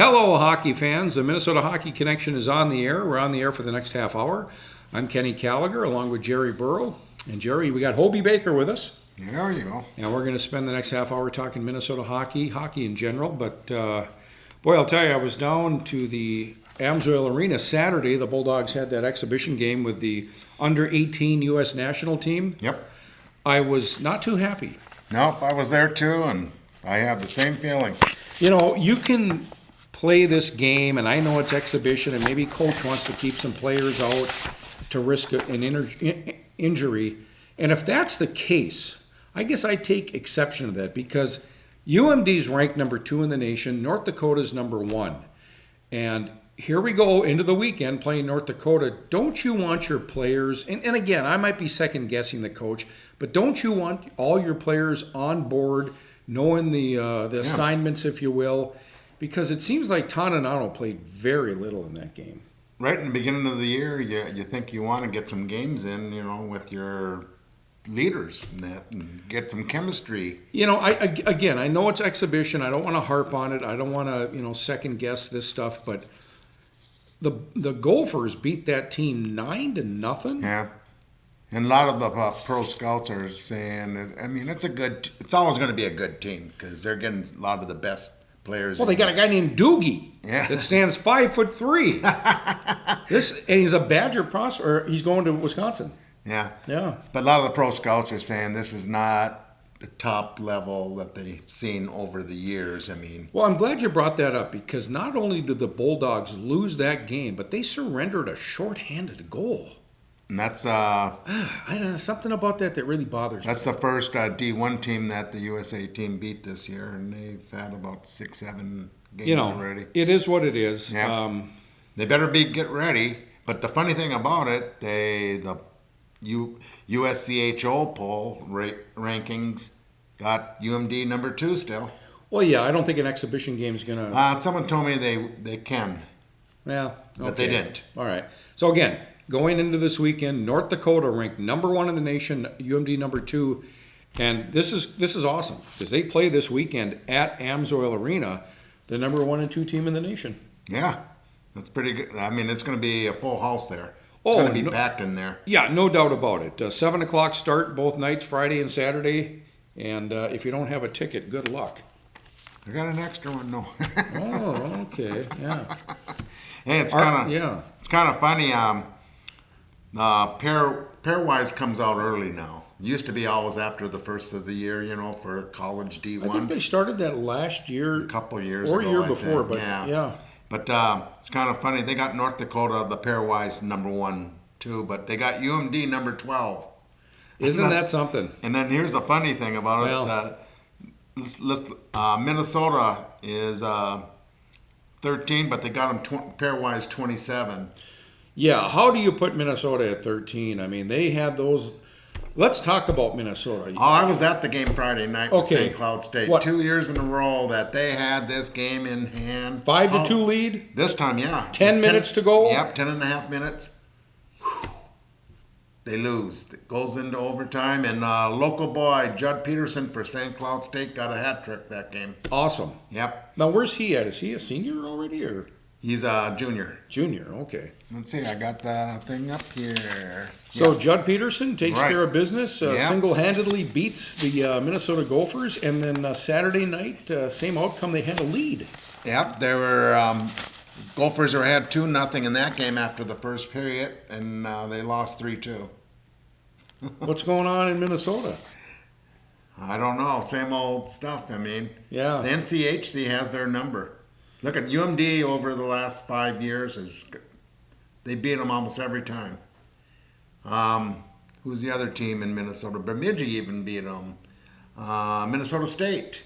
Hello, hockey fans. The Minnesota Hockey Connection is on the air. We're on the air for the next half hour. I'm Kenny Gallagher along with Jerry Burrow. And Jerry, we got Hobie Baker with us. There you go. And we're going to spend the next half hour talking Minnesota hockey in general. But boy, I'll tell you, I was down to the Amsoil Arena Saturday. The Bulldogs had that exhibition game with the under-18 U.S. national team. Yep. I was not too happy. Nope, I was there too, and I have the same feeling. You know, you can play this game, and I know it's exhibition, and maybe coach wants to keep some players out to risk an injury. And if that's the case, I guess I take exception to that because UMD's ranked number 2 in the nation. North Dakota's number 1. And here we go into the weekend playing North Dakota. Don't you want your players, and again, I might be second guessing the coach, but don't you want all your players on board, knowing the assignments, if you will? Because it seems like Toninato played very little in that game. Right in the beginning of the year, you think you want to get some games in, with your leaders and get some chemistry. I know it's exhibition. I don't want to harp on it. I don't want to, second guess this stuff. But the Gophers beat that team 9-0. Yeah, and a lot of the pro scouts are saying, it's always going to be a good team because they're getting a lot of the best players. Well, they got a guy named Doogie that stands 5'3". And he's a Badger prospect. He's going to Wisconsin. Yeah. Yeah. But a lot of the pro scouts are saying this is not the top level that they've seen over the years. Well, I'm glad you brought that up because not only did the Bulldogs lose that game, but they surrendered a shorthanded goal. And that's I don't know, something about that really bothers me. That's the first D1 team that the USA team beat this year, and they've had about 6-7 games already. It is what it is. Yeah. They better get ready. But the funny thing about it, the USCHO poll rankings got UMD number 2 still. Well, yeah, I don't think an exhibition game is going to... Someone told me they can. Yeah, okay. But they didn't. All right. So again, going into this weekend, North Dakota ranked number 1 in the nation, UMD number 2. And this is awesome because they play this weekend at Amsoil Arena, the number 1 and 2 team in the nation. Yeah, that's pretty good. It's going to be a full house there. It's going to be packed in there. Yeah, no doubt about it. 7 o'clock start both nights, Friday and Saturday. And if you don't have a ticket, good luck. I got an extra one, no. Oh, okay, yeah. Hey, it's kind of funny. Pairwise comes out early now. It used to be always after the first of the year, for college D1. I think they started that last year. A couple years ago. Or a year before, but yeah. But it's kind of funny. They got North Dakota, the pairwise, number 1, too, but they got UMD number 12. Isn't that something? And then here's the funny thing about it. Minnesota is 13, but they got them pairwise 27. Yeah, how do you put Minnesota at 13? They had those... Let's talk about Minnesota. Oh, I was at the game Friday night with St. Cloud State. What? 2 years in a row that they had this game in hand. 5-2 lead? This time, yeah. 10 minutes to go? Yep, 10.5 minutes. Whew. They lose. It goes into overtime, and local boy Judd Peterson for St. Cloud State got a hat trick that game. Awesome. Yep. Now, where's he at? Is he a senior already, or...? He's a junior. Junior, okay. Let's see, I got the thing up here. So Judd Peterson takes care of business, single-handedly beats the Minnesota Gophers, and then Saturday night, same outcome, they had a lead. Yep, they were Gophers had 2-0 in that game after the first period, and they lost 3-2. What's going on in Minnesota? I don't know. Same old stuff, Yeah. The NCHC has their number. Look at UMD over the last 5 years. They beat them almost every time. Who's the other team in Minnesota? Bemidji even beat them. Minnesota State.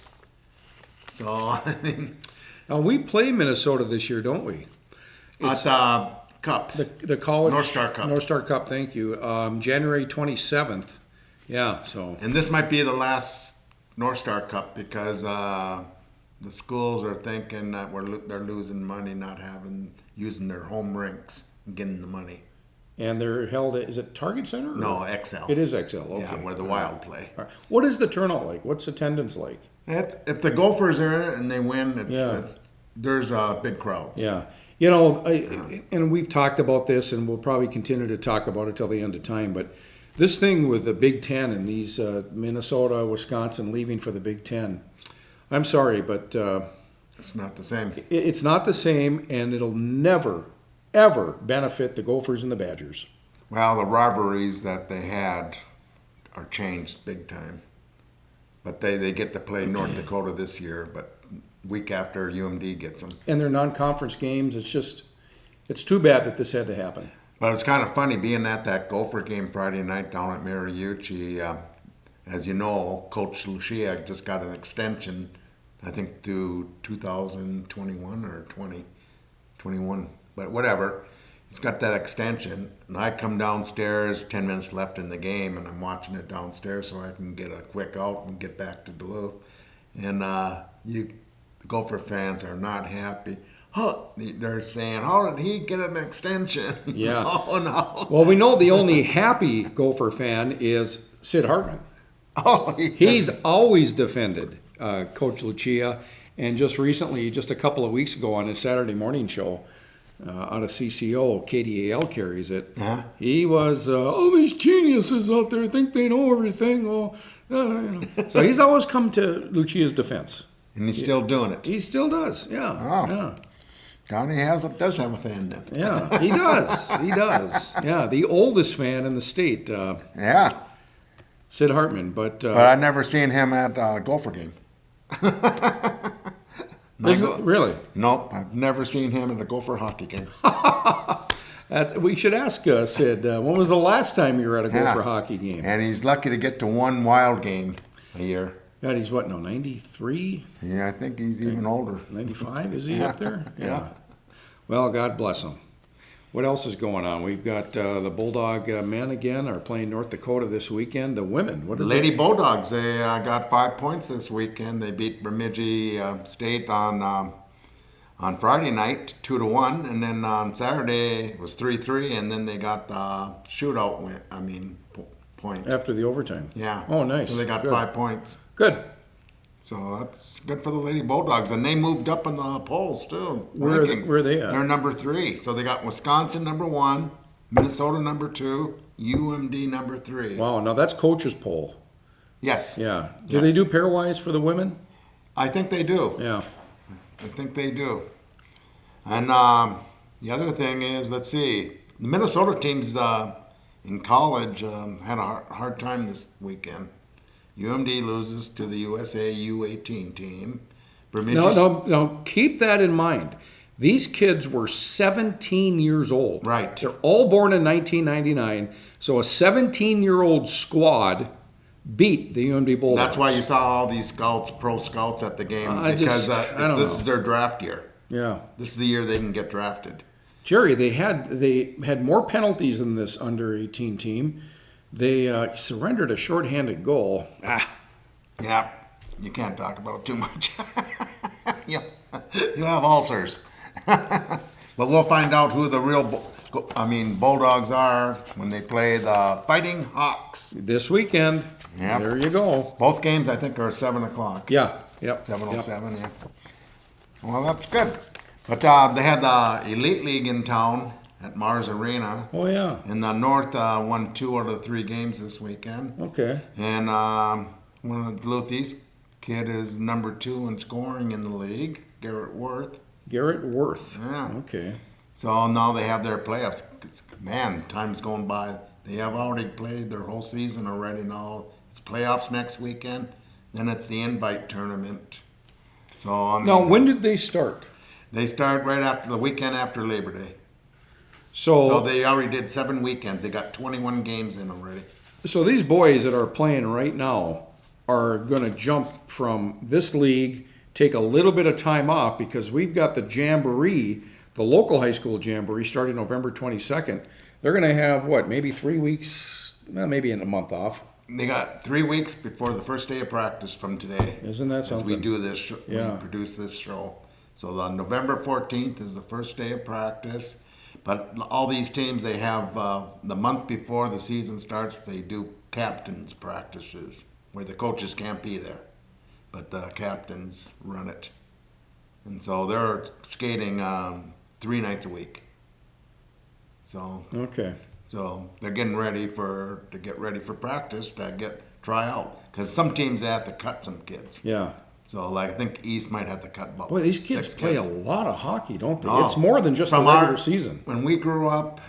So, Now, we play Minnesota this year, don't we? It's Cup. The college... North Star Cup. North Star Cup, thank you. January 27th. Yeah, so... And this might be the last North Star Cup because... the schools are thinking that they're losing money not using their home rinks and getting the money. And they're held at, is it Target Center? No, XL. It is XL, okay. Yeah, where the Wild play. All right. What is the turnout like? What's attendance like? If the Gophers are in it and they win, there's big crowds. Yeah. You know, and we've talked about this, and we'll probably continue to talk about it till the end of time, but this thing with the Big Ten and these Minnesota, Wisconsin leaving for the Big Ten, I'm sorry, but It's not the same. it's not the same, and it'll never, ever benefit the Gophers and the Badgers. Well, the rivalries that they had are changed big time. But they get to play North Dakota this year, but week after UMD gets them. And they're non-conference games. It's too bad that this had to happen. But it's kind of funny being at that Gopher game Friday night down at Mariucci. As you know, Coach Lucia just got an extension, I think, through 2021 or 2021. But whatever. He's got that extension. And I come downstairs, 10 minutes left in the game, and I'm watching it downstairs so I can get a quick out and get back to Duluth. And the Gopher fans are not happy. Oh, they're saying, how did he get an extension? Yeah. Oh, no. Well, we know the only happy Gopher fan is Sid Hartman. Oh, He's always defended Coach Lucia. And just recently, just a couple of weeks ago on his Saturday morning show, out of CCO, KDAL carries it. Uh-huh. He was, all these geniuses out there think they know everything. Oh, you know. So he's always come to Lucia's defense. And he's still doing it. He still does, yeah. Oh. Yeah. Johnny does have a fan then. Yeah, he does. He does. Yeah, the oldest fan in the state, Yeah. Sid Hartman. But I never seen him at a Gopher game. really? Nope, I've never seen him at a Gopher hockey game. We should ask Sid, when was the last time you were at a Yeah. Gopher hockey game? And he's lucky to get to one wild game a year. God, he's what now, 93, Yeah, I think he's even older. 95? Is he up there? Yeah. Well, God bless him. What else is going on? We've got the Bulldog men again are playing North Dakota this weekend. The women, what The are Lady Bulldogs, they got 5 points this weekend. They beat Bemidji State on Friday night, 2-1, and then on Saturday it was 3-3, and then they got the shootout point. after the overtime? Yeah. Oh, nice. So they got Good. 5 points. Good. So that's good for the Lady Bulldogs, and they moved up in the polls too. Where are rankings. they at? They're number 3. So they got Wisconsin number 1, Minnesota number 2, UMD number 3. Wow, now that's coach's poll. Yes. Yeah. Do Yes. they do pairwise for the women? I think they do. Yeah. I think they do. And the other thing is, let's see, the Minnesota teams in college had a hard time this weekend. UMD loses to the USA U18 team. No, keep that in mind. These kids were 17 years old. Right. They're all born in 1999. So a 17-year-old squad beat the UMD Bulldogs. That's why you saw all these scouts, pro scouts at the game, I because don't know. this is their draft year. Yeah. This is the year they can get drafted. Jerry, they had more penalties than this under 18 team. They surrendered a shorthanded goal. Yeah, you can't talk about it too much. Yeah, you'll have ulcers. But we'll find out who the real Bulldogs are when they play the Fighting Hawks. This weekend. Yep. There you go. Both games, I think, are 7 o'clock. Yeah. Yep. 7:07, yeah. Well, that's good. But they had the Elite League in town at Mars Arena. Oh, yeah. And the North won 2 out of the 3 games this weekend. Okay. And one of the Duluth East kid is number 2 in scoring in the league, Garrett Worth. Garrett Worth. Yeah. Okay. So now they have their playoffs. Man, time's going by. They have already played their whole season already now. It's playoffs next weekend. Then it's the invite tournament. So Now, when did they start? they start right after the weekend after Labor Day. So So they already did 7 weekends. They got 21 games in already. So these boys that are playing right now are going to jump from this league, take a little bit of time off because we've got the Jamboree, the local high school Jamboree, starting November 22nd. They're going to have, what, maybe 3 weeks, well, maybe in a month off. They got 3 weeks before the first day of practice from today. Isn't that As something? we do this, Yeah. we produce this show. So the November 14th is the first day of practice. But all these teams, they have the month before the season starts, they do captains practices where the coaches can't be there, but the captains run it. And so they're skating 3 nights a week. So Okay. so they're getting ready to get ready for practice to try out, because some teams have to cut some kids. Yeah. So like I think East might have to cut about Boy, these kids 6 play kids. a lot of hockey, don't they? Oh. It's more than just the From regular our- season. When we grew up,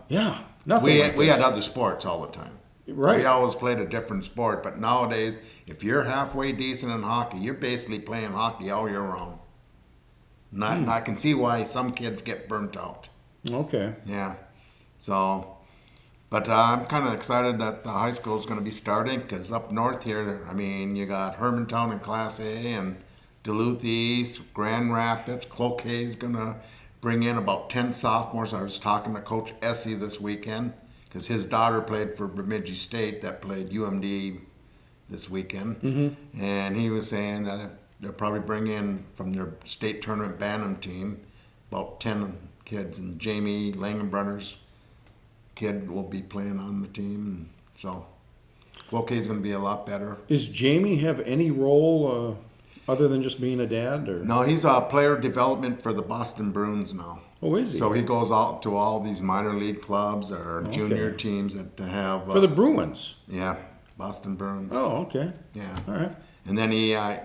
Yeah. Nothing we like we this. had other sports all the time. Right. We always played a different sport, but nowadays, if you're halfway decent in hockey, you're basically playing hockey all year round. And I can see why some kids get burnt out. Okay. Yeah. So, but I'm kind of excited that the high school is going to be starting, because up north here, I mean, you got Hermantown in Class A and Duluth East, Grand Rapids. Cloquet is going to bring in about 10 sophomores. I was talking to Coach Essie this weekend, because his daughter played for Bemidji State, that played UMD this weekend. Mm-hmm. And he was saying that they'll probably bring in from their state tournament Bantam team about 10 kids, and Jamie Langenbrunner's kid will be playing on the team. So Cloquet is going to be a lot better. Does Jamie have any role other than just being a dad? Or No, he's a player development for the Boston Bruins now. Oh, is he? So he goes out to all these minor league clubs or junior teams that have For the Bruins? yeah, Boston Bruins. Oh, okay. Yeah. All right. And then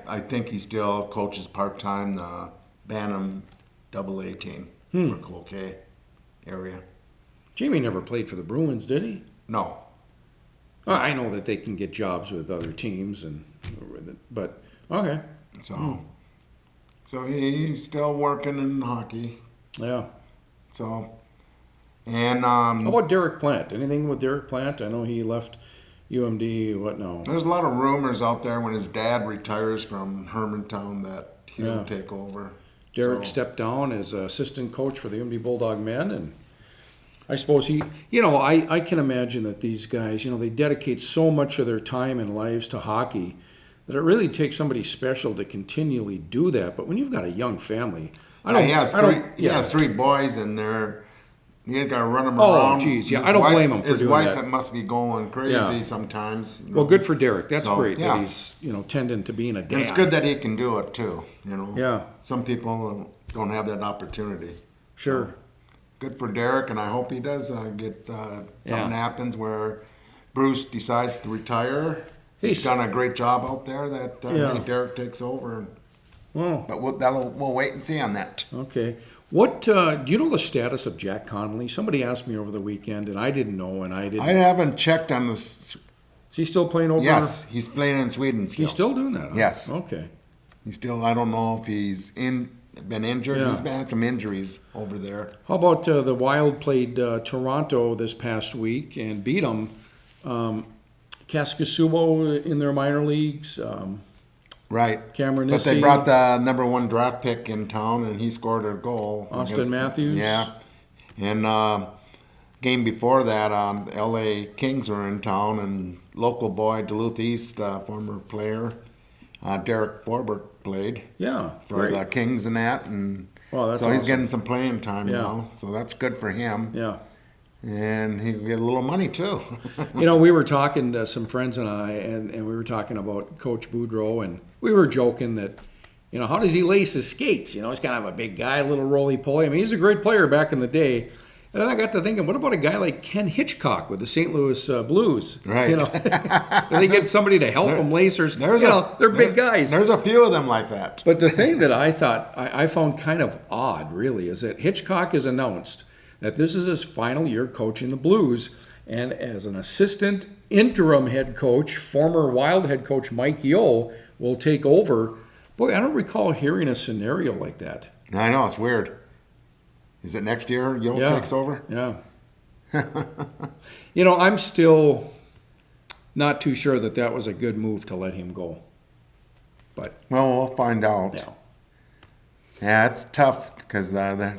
I think he still coaches part-time the Bantam AA team for Cloquet area. Jamie never played for the Bruins, did he? No. Oh, I know that they can get jobs with other teams, but okay. So he's still working in hockey. Yeah. So, and How about Derek Plant? Anything with Derek Plant? I know he left UMD. What now? there's a lot of rumors out there when his dad retires from Hermantown that he'll take over. Derek So- stepped down as assistant coach for the UMD Bulldog men, and I suppose I can imagine that these guys, they dedicate so much of their time and lives to hockey that it really takes somebody special to continually do that. But when you've got a young family, He has 3 boys, and you got to run them Oh, around. geez, yeah, His I don't wife- blame him for his doing wife that. must be going crazy Yeah. sometimes. Well, good for Derek. That's So, great yeah. that he's tending to being a dad. And it's good that he can do it too. Yeah. Some people don't have that opportunity. Sure. Good for Derek, and I hope he does get something Yeah. happens where Bruce decides to retire. He's done a great job out there. That Yeah. maybe Derek takes over. Well, But we'll wait and see on that. okay. What do you know the status of Jack Connolly? Somebody asked me over the weekend, and I didn't know, and I didn't. I haven't checked on this. Is he still playing over? Yes, he's playing in Sweden still. He's still doing that? Huh? Yes. Okay. He's still. I don't know if he's been injured. Yeah. He's had some injuries over there. How about the Wild played Toronto this past week and beat them? Kaskasubo in their minor leagues. Right. Cameron But they Issy. brought the number 1 draft pick in town, and he scored a goal. Austin Matthews. Yeah. And game before that, L.A. Kings were in town, and local boy, Duluth East, former player, Derek Forbert played Yeah. for Great. the Kings and that. And Wow, that's so he's awesome. getting some playing time Yeah. now. So that's good for him. Yeah. And he get a little money, too. We were talking to some friends and I, and we were talking about Coach Boudreau, and we were joking that, how does he lace his skates? He's kind of a big guy, a little roly-poly. I mean, he's a great player back in the day. And then I got to thinking, what about a guy like Ken Hitchcock with the St. Louis Blues? Right. Do they get somebody to help them lace their, they're big guys. There's a few of them like that. But the thing that I thought, I found kind of odd, really, is that Hitchcock has announced that this is his final year coaching the Blues. And as an assistant interim head coach, former Wild head coach Mike Yeo will take over. Boy, I don't recall hearing a scenario like that. I know, it's weird. Is it next year Yo takes over? Yeah. I'm still not too sure that was a good move to let him go. But Well, we'll find out. yeah. Yeah, it's tough because they're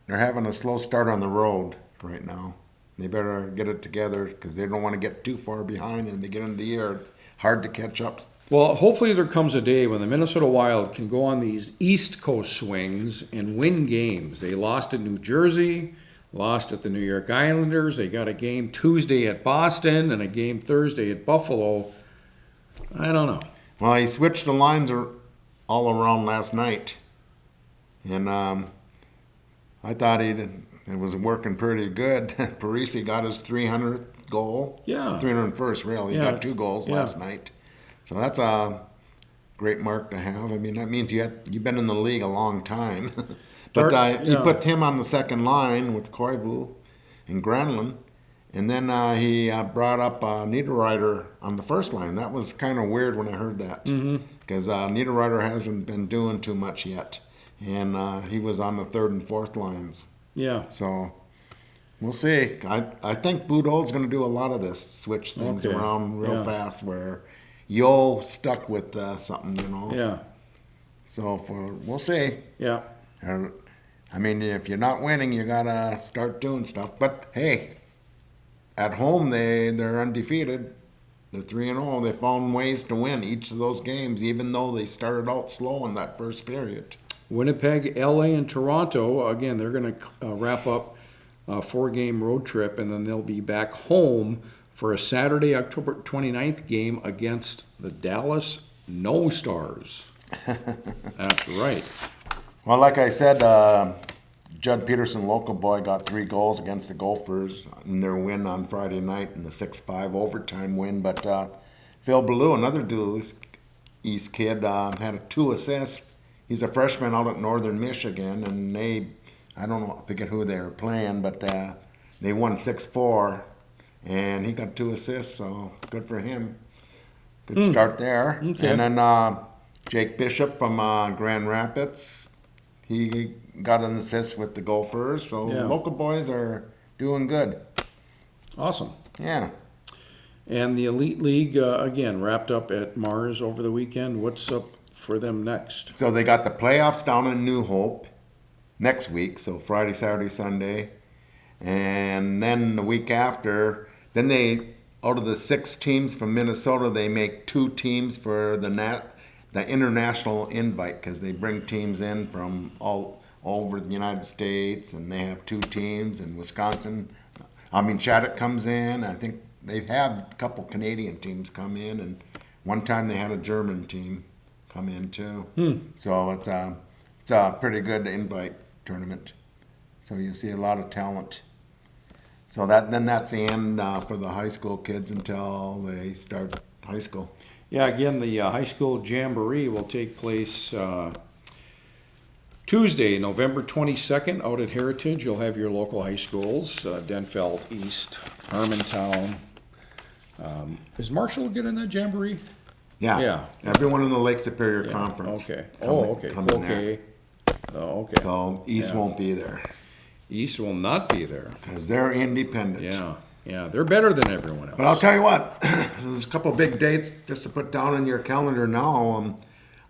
having a slow start on the road right now. They better get it together because they don't want to get too far behind in the beginning of the year. It's hard to catch up. Well, hopefully there comes a day when the Minnesota Wild can go on these East Coast swings and win games. They lost at New Jersey, lost at the New York Islanders. They got a game Tuesday at Boston and a game Thursday at Buffalo. I don't know. Well, he switched the lines all around last night. And I thought it was working pretty good. Parisi got his 300th goal. Yeah. 301st, really. He Yeah. got 2 goals Yeah. last night. So that's a great mark to have. I mean, that means you've been in the league a long time. But he Yeah. put him on the second line with Koivu and Granlund. And then he brought up Niederreiter on the first line. That was kind of weird when I heard that. Because Niederreiter hasn't been doing too much yet. And he was on the third and fourth lines. Yeah. So we'll see. I think Boudreaux's going to do a lot of this, switch things Okay. around real Yeah. fast, where Yo stuck with something, Yeah. So we'll see. Yeah. I mean, if you're not winning, you got to start doing stuff. But hey, at home they're undefeated. They're 3-0. They found ways to win each of those games, even though they started out slow in that first period. Winnipeg, LA, and Toronto, again, they're going to wrap up a 4-game road trip, and then they'll be back home for a Saturday, October 29th game against the Dallas No Stars. That's right. Well, like I said, Judd Peterson, local boy, got 3 goals against the Gophers in their win on Friday night in the 6-5 overtime win. But Phil Ballou, another Duluth East kid, had 2 assists. He's a freshman out at Northern Michigan, and I don't know, I forget who they were playing, but they won 6-4, and he got 2 assists, so good for him. Good start there. Okay. And then Jake Bishop from Grand Rapids, he got an assist with the Gophers, so Yeah. local boys are doing good. Awesome. Yeah. And the Elite League, again, wrapped up at Mars over the weekend. What's up for them next? So they got the playoffs down in New Hope next week, so Friday, Saturday, Sunday. And then the week after, then they, out of the 6 teams from Minnesota, they make 2 teams for the international invite, because they bring teams in from all over the United States, and they have 2 teams in Wisconsin. Shattuck comes in. I think they've had a couple Canadian teams come in, and one time they had a German team come in too. So it's a pretty good invite tournament. So you see a lot of talent. So that's the end for the high school kids until they start high school. Yeah, again, the high school jamboree will take place Tuesday, November 22nd, out at Heritage. You'll have your local high schools, Denfeld East, Harmontown. Is Marshall getting that jamboree? Yeah. Yeah. Everyone in the Lake Superior Yeah, Conference. okay. come in there. Okay. Oh, okay. So East Yeah. won't be there East will not be there. because they're independent. Yeah, they're better than everyone else. But I'll tell you what, there's a couple big dates just to put down in your calendar now.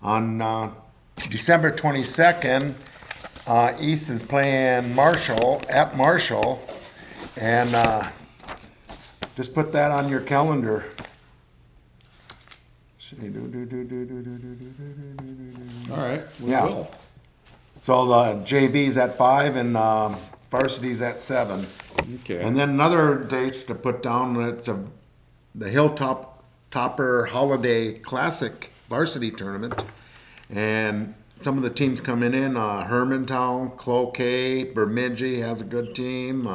On December 22nd, East is playing Marshall at Marshall, and just put that on your calendar. All right, we Yeah. will. So the JV's at 5 and varsity's at 7. Okay. And then another dates to put down, it's the Hilltop Topper Holiday Classic Varsity Tournament. And some of the teams coming in, Hermantown, Cloquet, Bemidji has a good team,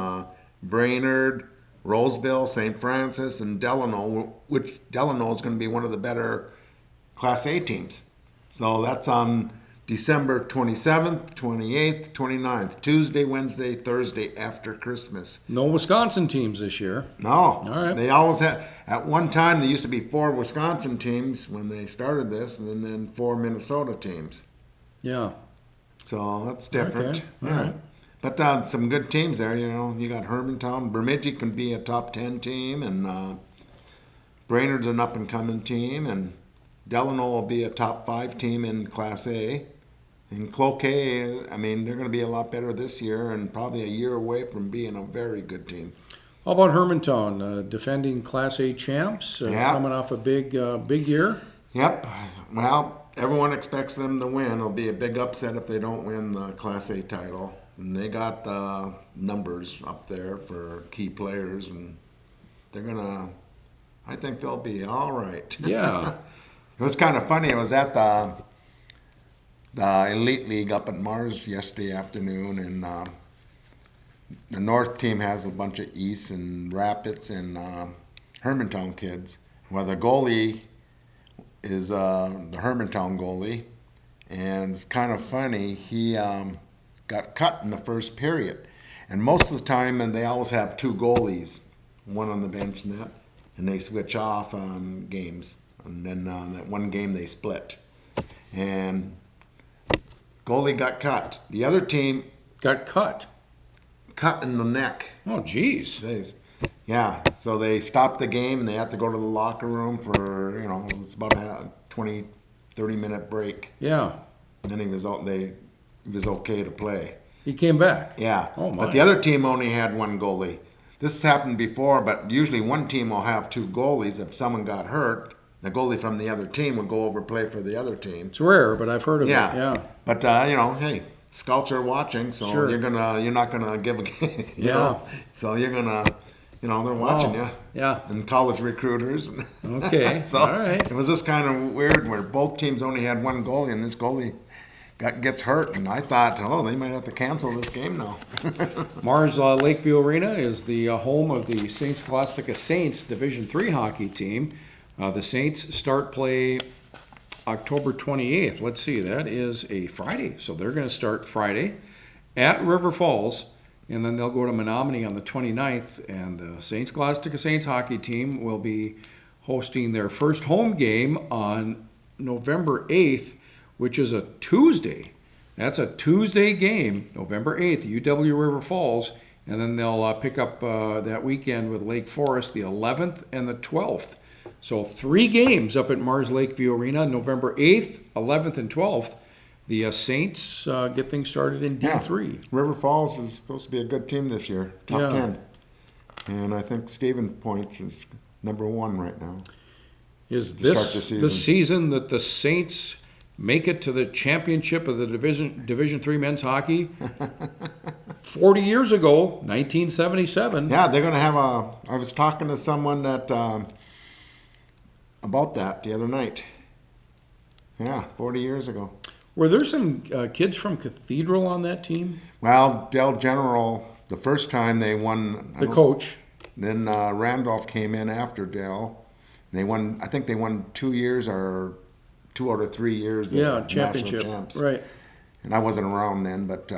Brainerd, Roseville, St. Francis, and Delano, which Delano is going to be one of the better Class A teams. So that's on December 27th, 28th, 29th, Tuesday, Wednesday, Thursday after Christmas. No Wisconsin teams this year. No. All right. They always had, at one time, there used to be 4 Wisconsin teams when they started this, and then 4 Minnesota teams. Yeah. So that's different. Okay. All Yeah. right. But some good teams there, You got Hermantown. Bemidji can be a top 10 team, and Brainerd's an up-and-coming team, and Delano will be a top 5 team in Class A. And Cloquet, they're going to be a lot better this year and probably a year away from being a very good team. How about Hermantown, defending Class A champs, Yeah. coming off a big year? Yep. Well, everyone expects them to win. It'll be a big upset if they don't win the Class A title. And they got the numbers up there for key players, and I think they'll be all right. Yeah. It was kind of funny. I was at the Elite League up at Mars yesterday afternoon, and the North team has a bunch of East and Rapids and Hermantown kids. Well, the goalie is the Hermantown goalie, and it's kind of funny. He got cut in the first period, and most of the time, and they always have two goalies, one on the bench and they switch off on games, and then that one game they split, and goalie got cut. The other team Got cut. cut in the neck. Oh, geez. Days. Yeah, so they stopped the game and they had to go to the locker room for, it was about a 20, 30-minute break. Yeah. And then he was okay to play. He came back. Yeah. Oh, my. But the other team only had one goalie. This happened before, but usually one team will have two goalies. If someone got hurt, the goalie from the other team would go over and play for the other team. It's rare, but I've heard of it. Yeah. But hey, scouts are watching, so Sure. you're not gonna give a game. Yeah. So you're gonna, they're watching you. Yeah. And college recruiters. Okay. So All right. it was just kind of weird where both teams only had one goalie, and this goalie gets hurt, and I thought, they might have to cancel this game now. Mars Lakeview Arena is the home of the St. Scholastica Saints Division III hockey team. The Saints start play October 28th. Let's see, that is a Friday. So they're going to start Friday at River Falls, and then they'll go to Menominee on the 29th, and the St. Scholastica Saints hockey team will be hosting their first home game on November 8th, which is a Tuesday. That's a Tuesday game, November 8th, UW River Falls, and then they'll pick up that weekend with Lake Forest, the 11th and the 12th. So 3 games up at Mars Lakeview Arena, November 8th, 11th, and 12th. The Saints get things started in D3. River Falls is supposed to be a good team this year, top Yeah. 10. And I think Stephen Points is number 1 right now. Is To start this the the season that the Saints make it to the championship of the Division III men's hockey? 40 years ago, 1977. Yeah, they're going to have I was talking to someone that about that the other night. Yeah, 40 years ago. Were there some kids from Cathedral on that team? Well, Dell General, the first time they won. The coach. Then Randolph came in after Dell. They won. I think they won 2 years or 2 out of 3 years. Yeah, of championship. National champs. Right. And I wasn't around then, but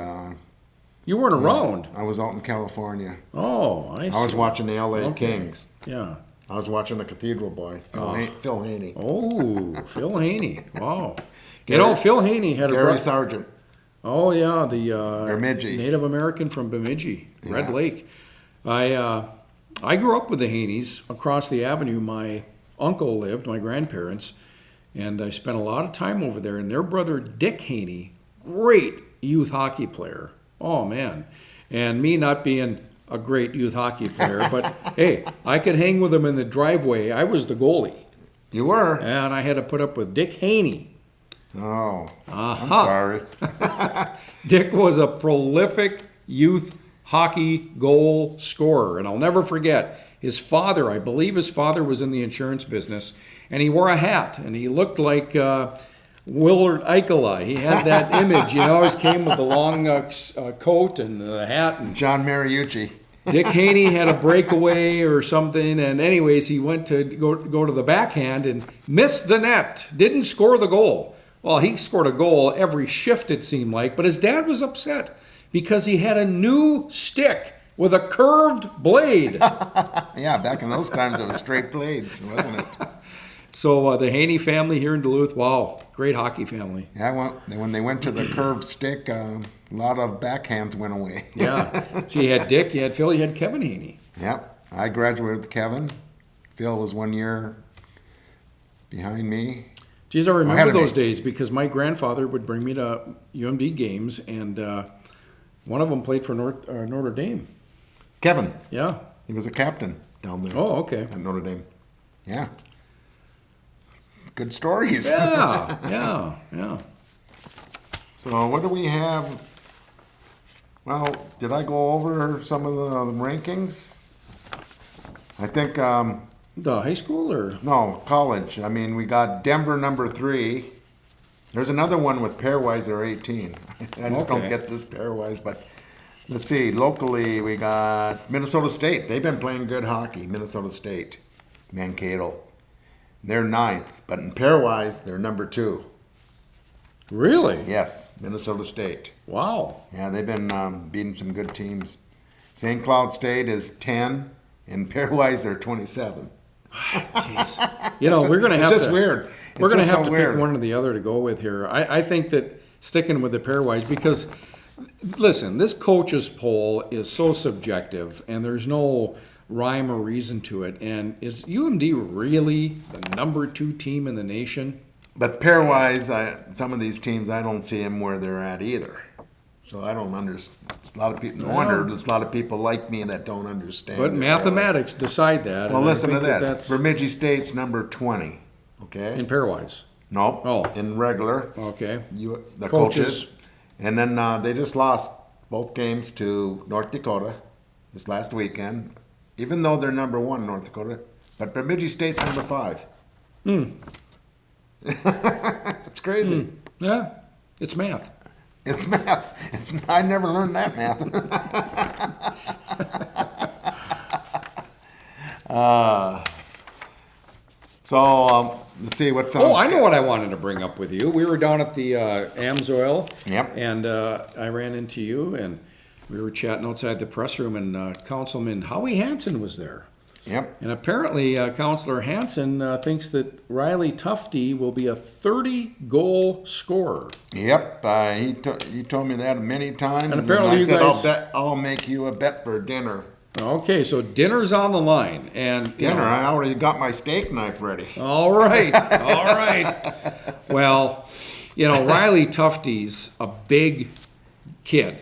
You weren't around. I was out in California. Oh, I see. I was watching the LA Okay. Kings. Yeah. I was watching the Cathedral boy, Phil Haney. Oh, Phil Haney. Wow. Phil Haney had a Gary brother. Sargent. Oh, yeah, the Bemidji. Native American from Bemidji, Red Yeah. Lake. I grew up with the Haneys. Across the avenue, my uncle lived, my grandparents, and I spent a lot of time over there. And their brother, Dick Haney, great youth hockey player. Oh, man. And me not being a great youth hockey player, but hey, I could hang with him in the driveway. I was the goalie, You were? and I had to put up with Dick Haney. Oh, I'm Aha. sorry. Dick was a prolific youth hockey goal scorer, and I'll never forget his father. I believe his father was in the insurance business, and he wore a hat, and he looked like Willard Eichela. He had that image, always came with the long coat and the hat. And John Mariucci. Dick Haney had a breakaway or something, and anyways, he went to go to the backhand and missed the net. Didn't score the goal. Well, he scored a goal every shift, it seemed like, but his dad was upset because he had a new stick with a curved blade. Yeah, back in those times it was straight blades, wasn't it? So the Haney family here in Duluth, wow, great hockey family. Yeah, well, when they went to the curved stick, a lot of backhands went away. Yeah. So you had Dick, you had Phil, you had Kevin Haney. Yep. I graduated with Kevin. Phil was 1 year behind me. Geez, I remember Ahead of those me. days because my grandfather would bring me to UMD games, and one of them played for Notre Dame. Kevin. Yeah. He was a captain down there Oh, okay. at Notre Dame. Yeah. Good stories. Yeah. So what do we have? Well, did I go over some of the rankings? I think, The high school or? no, college. I mean, we got Denver number 3. There's another one with pairwise or 18. I just don't Okay. get this pairwise, but let's see. Locally, we got Minnesota State. They've been playing good hockey. Minnesota State, Mankato. They're ninth, but in pairwise, they're number 2. Really? Yes, Minnesota State. Wow. Yeah, they've been beating some good teams. St. Cloud State is 10, and pairwise they're 27. Jeez. You know, we're going to It's have just to. weird. We're It's going to just have so to weird. pick one or the other to go with here. I think that sticking with the pairwise, because listen, this coaches poll is so subjective, and there's no rhyme or reason to it. And is UMD really the number 2 team in the nation? But pairwise, some of these teams, I don't see them where they're at either. So I don't understand. A lot of people, no wonder there's a lot of people like me that don't understand. But it. mathematics decide that. Well, and I listen to think that this. that's Bemidji State's number 20. Okay. in pairwise. Nope. Oh. In regular. Okay. The Coaches. coaches. And then they just lost both games to North Dakota this last weekend, even though they're number 1 in North Dakota. But Bemidji State's number 5. It's crazy. Yeah, it's math. It's math. I never learned that math. Let's see what's on. Oh, I know what I wanted to bring up with you. We were down at the Amsoil. Yep. And I ran into you, and we were chatting outside the press room, and Councilman Howie Hansen was there. Yep. And apparently, Councilor Hansen thinks that Riley Tufte will be a 30-goal scorer. Yep. He told me that many times. And apparently I you said, guys- I'll make you a bet for dinner. Okay, so dinner's on the line. And you Dinner. know, I already got my steak knife ready. all right, all right. Well, you know, Riley Tufte's a big kid.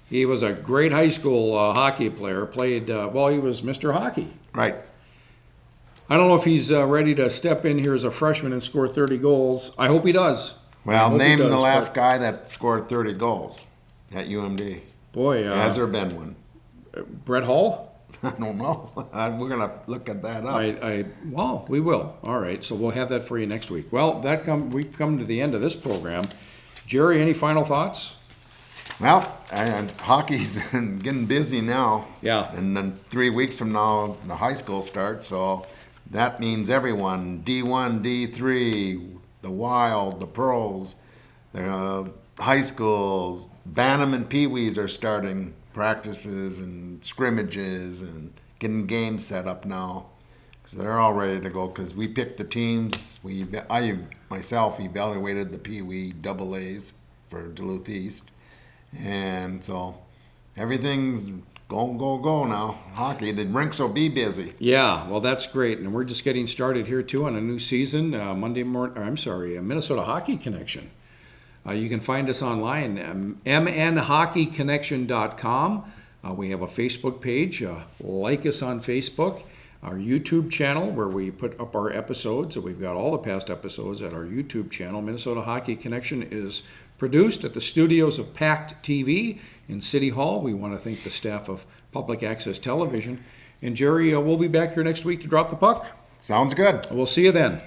He was a great high school hockey player, played, he was Mr. Hockey. Right. I don't know if he's ready to step in here as a freshman and score 30 goals. I hope he does. I Well, hope he name the does, last but, guy that scored 30 goals at UMD. Boy, Has there been one? Brett Hall? I don't know. We're going to look at that up. Well, we will. All right, so we'll have that for you next week. Well, we've come to the end of this program. Jerry, any final thoughts? Well, and hockey's getting busy now. Yeah. And then 3 weeks from now, the high school starts. So that means everyone, D1, D3, the Wild, the pros, the high schools, Bantam and Pee Wees are starting practices and scrimmages and getting games set up now. So they're all ready to go because we picked the teams. I myself evaluated the Pee Wee double A's for Duluth East. And so everything's go now. Hockey, the rinks will be busy. Yeah, well, that's great. And we're just getting started here, too, on a new season, Minnesota Hockey Connection. You can find us online, mnhockeyconnection.com. We have a Facebook page. Like us on Facebook. Our YouTube channel, where we put up our episodes. So we've got all the past episodes at our YouTube channel. Minnesota Hockey Connection is produced at the studios of PACT-TV in City Hall. We want to thank the staff of Public Access Television. And Jerry, we'll be back here next week to drop the puck. Sounds good. We'll see you then.